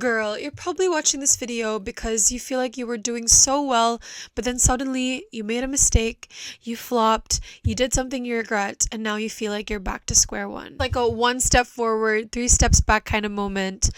Girl, you're probably watching this video because you feel like you were doing so well, but then suddenly you made a mistake, you flopped, you did something you regret, and now you feel like you're back to square one. Like a one step forward, three steps back kind of moment,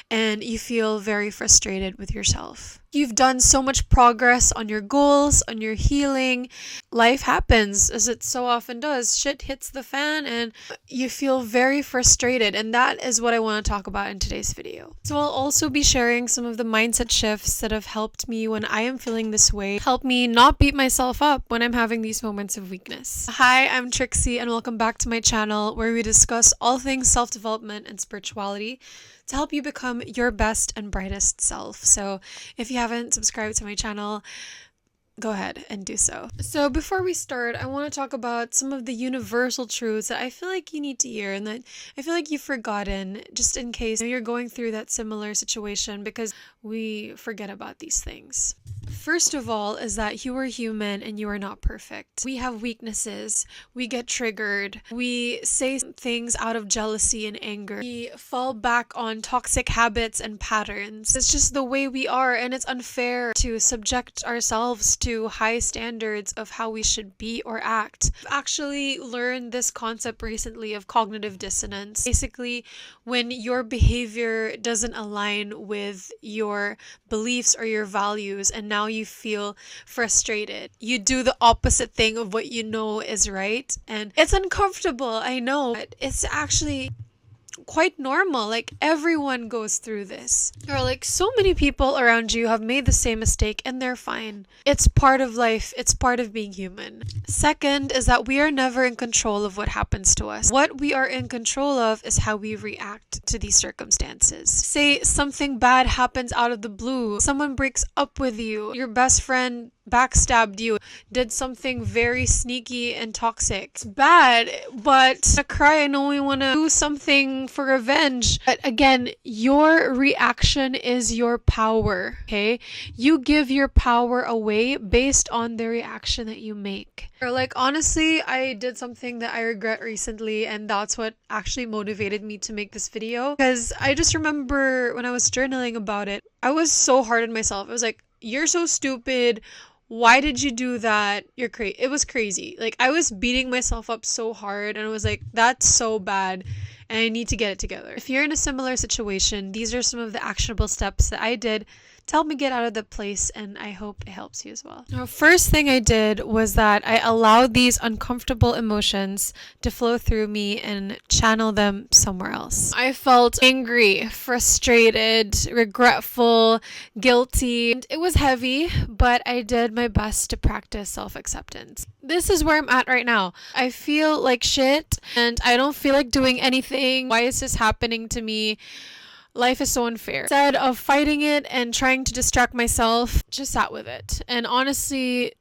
and you feel very frustrated with yourself. You've done so much progress on your goals, on your healing. Life happens, as it so often does. Shit hits the fan and you feel very frustrated, and that is what I want to talk about in today's video. So I'll also be sharing some of the mindset shifts that have helped me when I am feeling this way, help me not beat myself up when I'm having these moments of weakness. Hi, I'm Trixie and welcome back to my channel where we discuss all things self-development and spirituality to help you become your best and brightest self. So if you haven't subscribed to my channel, go ahead and do so. So before we start, I want to talk about some of the universal truths that I feel like you need to hear and that I feel like you've forgotten, just in case you're going through that similar situation, because we forget about these things. First of all is that you are human and you are not perfect. We have weaknesses. We get triggered. We say things out of jealousy and anger. We fall back on toxic habits and patterns. It's just the way we are, and it's unfair to subject ourselves to high standards of how we should be or act. I've actually learned this concept recently of cognitive dissonance. Basically, when your behavior doesn't align with your beliefs or your values, and now you feel frustrated. You do the opposite thing of what you know is right, and it's uncomfortable, I know, but it's actually quite normal. Like, everyone goes through this. Or like, so many people around you have made the same mistake and they're fine. It's part of life. It's part of being human. Second is that we are never in control of what happens to us. What we are in control of is how we react to these circumstances. Say something bad happens out of the blue. Someone breaks up with you. Your best friend backstabbed you, did something very sneaky and toxic. It's bad, but I cry, I know we want to do something for revenge. But again, your reaction is your power, okay? You give your power away based on the reaction that you make. Or like, honestly, I did something that I regret recently, and that's what actually motivated me to make this video. Because I just remember when I was journaling about it, I was so hard on myself. I was like, you're so stupid. Why did you do that? You're crazy. It was crazy. Like, I was beating myself up so hard, and I was like, that's so bad, and I need to get it together. If you're in a similar situation, these are some of the actionable steps that I did to help me get out of the place, and I hope it helps you as well. Now, first thing I did was that I allowed these uncomfortable emotions to flow through me and channel them somewhere else. I felt angry, frustrated, regretful, guilty, and it was heavy, but I did my best to practice self-acceptance. This is where I'm at right now. I feel like shit, and I don't feel like doing anything. Why is this happening to me? Life is so unfair. Instead of fighting it and trying to distract myself, just sat with it. And honestly,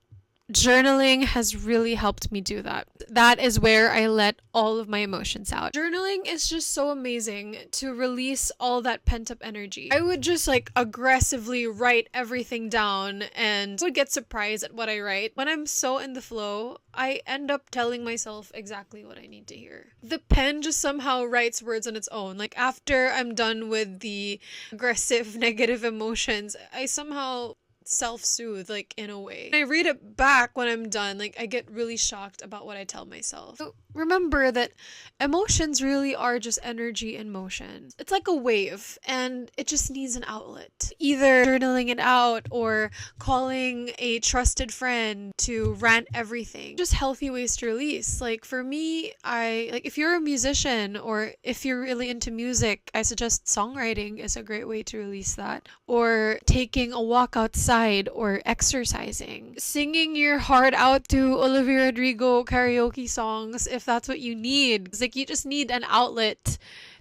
journaling has really helped me do that. That is where I let all of my emotions out. Journaling is just so amazing to release all that pent-up energy. I would just like aggressively write everything down and would get surprised at what I write. When I'm so in the flow, I end up telling myself exactly what I need to hear. The pen just somehow writes words on its own. Like, after I'm done with the aggressive negative emotions, I somehow self-soothe, like, in a way. When I read it back when I'm done, like, I get really shocked about what I tell myself. So remember that emotions really are just energy in motion. It's like a wave, and it just needs an outlet. Either journaling it out or calling a trusted friend to rant everything. Just healthy ways to release. Like, for me, if you're a musician or if you're really into music, I suggest songwriting is a great way to release that. Or taking a walk outside, or exercising, singing your heart out to Olivia Rodrigo karaoke songs if that's what you need. It's like, you just need an outlet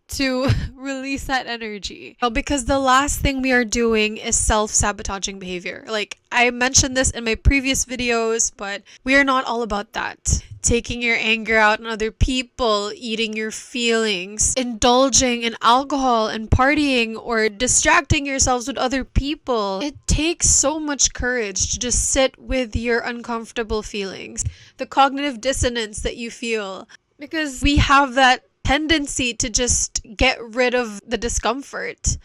to release that energy. Well, because the last thing we are doing is self-sabotaging behavior. Like, I mentioned this in my previous videos, but we are not all about that. Taking your anger out on other people, eating your feelings, indulging in alcohol and partying, or distracting yourselves with other people. It takes so much courage to just sit with your uncomfortable feelings, the cognitive dissonance that you feel, because we have that tendency to just get rid of the discomfort.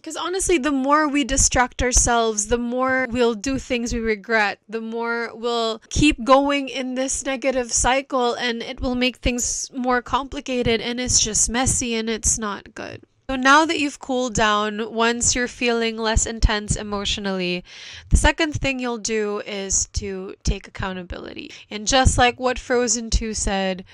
Because honestly, the more we distract ourselves, the more we'll do things we regret, the more we'll keep going in this negative cycle, and it will make things more complicated, and it's just messy and it's not good. So now that you've cooled down, once you're feeling less intense emotionally, the second thing you'll do is to take accountability. And just like what Frozen 2 said,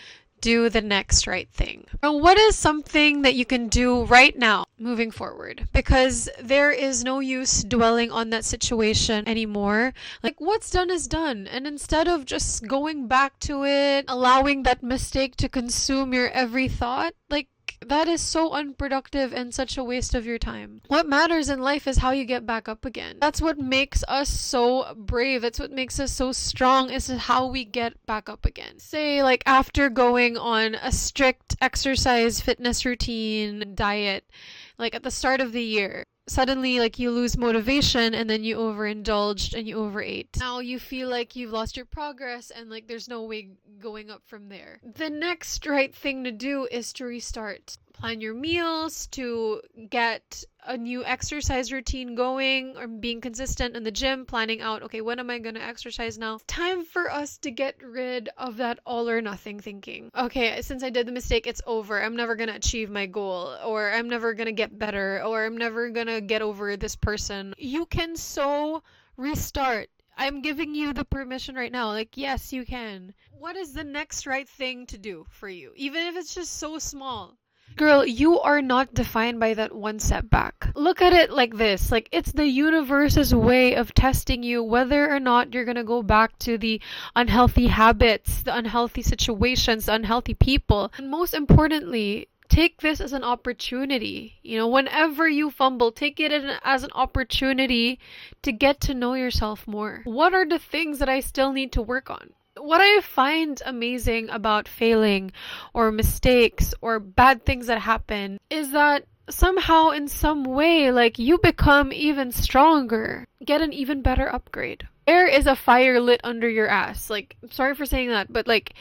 do the next right thing. Now, what is something that you can do right now moving forward? Because there is no use dwelling on that situation anymore. Like, what's done is done. And instead of just going back to it, allowing that mistake to consume your every thought, like, that is so unproductive and such a waste of your time. What matters in life is how you get back up again. That's what makes us so brave. That's what makes us so strong, is how we get back up again. Say, like, after going on a strict exercise, fitness routine, diet, like at the start of the year, suddenly, like, you lose motivation and then you overindulged and you overate. Now you feel like you've lost your progress and like there's no way going up from there. The next right thing to do is to restart. Plan your meals, to get a new exercise routine going, or being consistent in the gym, planning out, okay, when am I going to exercise now? Time for us to get rid of that all or nothing thinking. Okay, since I did the mistake, it's over. I'm never going to achieve my goal, or I'm never going to get better, or I'm never going to get over this person. You can so restart. I'm giving you the permission right now. Like, yes, you can. What is the next right thing to do for you? Even if it's just so small. Girl, you are not defined by that one setback. Look at it like this. Like, it's the universe's way of testing you whether or not you're gonna go back to the unhealthy habits, the unhealthy situations, the unhealthy people. And most importantly, take this as an opportunity. You know, whenever you fumble, take it as an opportunity to get to know yourself more. What are the things that I still need to work on? What I find amazing about failing or mistakes or bad things that happen is that somehow, in some way, like, you become even stronger, get an even better upgrade. There is a fire lit under your ass. Like, sorry for saying that, but like,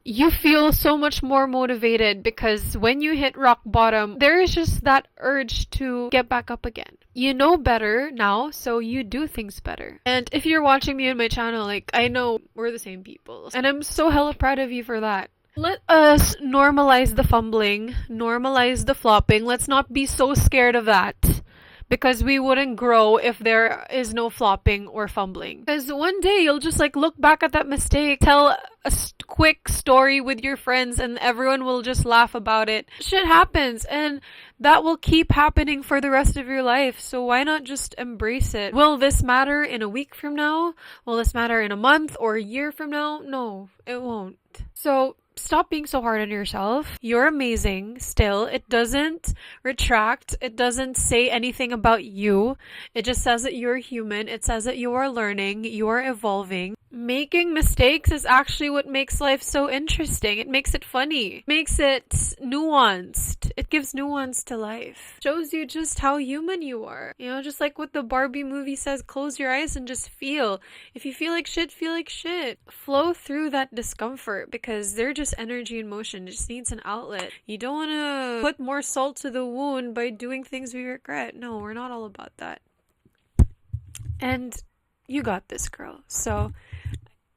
you feel so much more motivated because when you hit rock bottom, there is just that urge to get back up again. You know better now, so you do things better. And if you're watching me on my channel, like, I know we're the same people. And I'm so hella proud of you for that. Let us normalize the fumbling, normalize the flopping. Let's not be so scared of that. Because we wouldn't grow if there is no flopping or fumbling. Because one day you'll just like look back at that mistake, tell a quick story with your friends, and everyone will just laugh about it. Shit happens, and that will keep happening for the rest of your life. So why not just embrace it? Will this matter in a week from now? Will this matter in a month or a year from now? No, it won't. So stop being so hard on yourself. You're amazing still. It doesn't retract. It doesn't say anything about you. It just says that you're human. It says that you are learning. You are evolving. Making mistakes is actually what makes life so interesting. It makes it funny. It makes it nuanced. It gives nuance to life. Shows you just how human you are. You know, just like what the Barbie movie says, close your eyes and just feel. If you feel like shit, feel like shit. Flow through that discomfort, because they're just energy and motion. It just needs an outlet. You don't want to put more salt to the wound by doing things we regret. No, we're not all about that. And you got this, girl. So,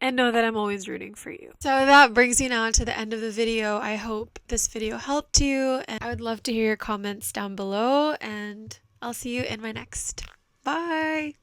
and know that I'm always rooting for you. So that brings you now to the end of the video. I hope this video helped you, and I would love to hear your comments down below, and I'll see you in my next. Bye!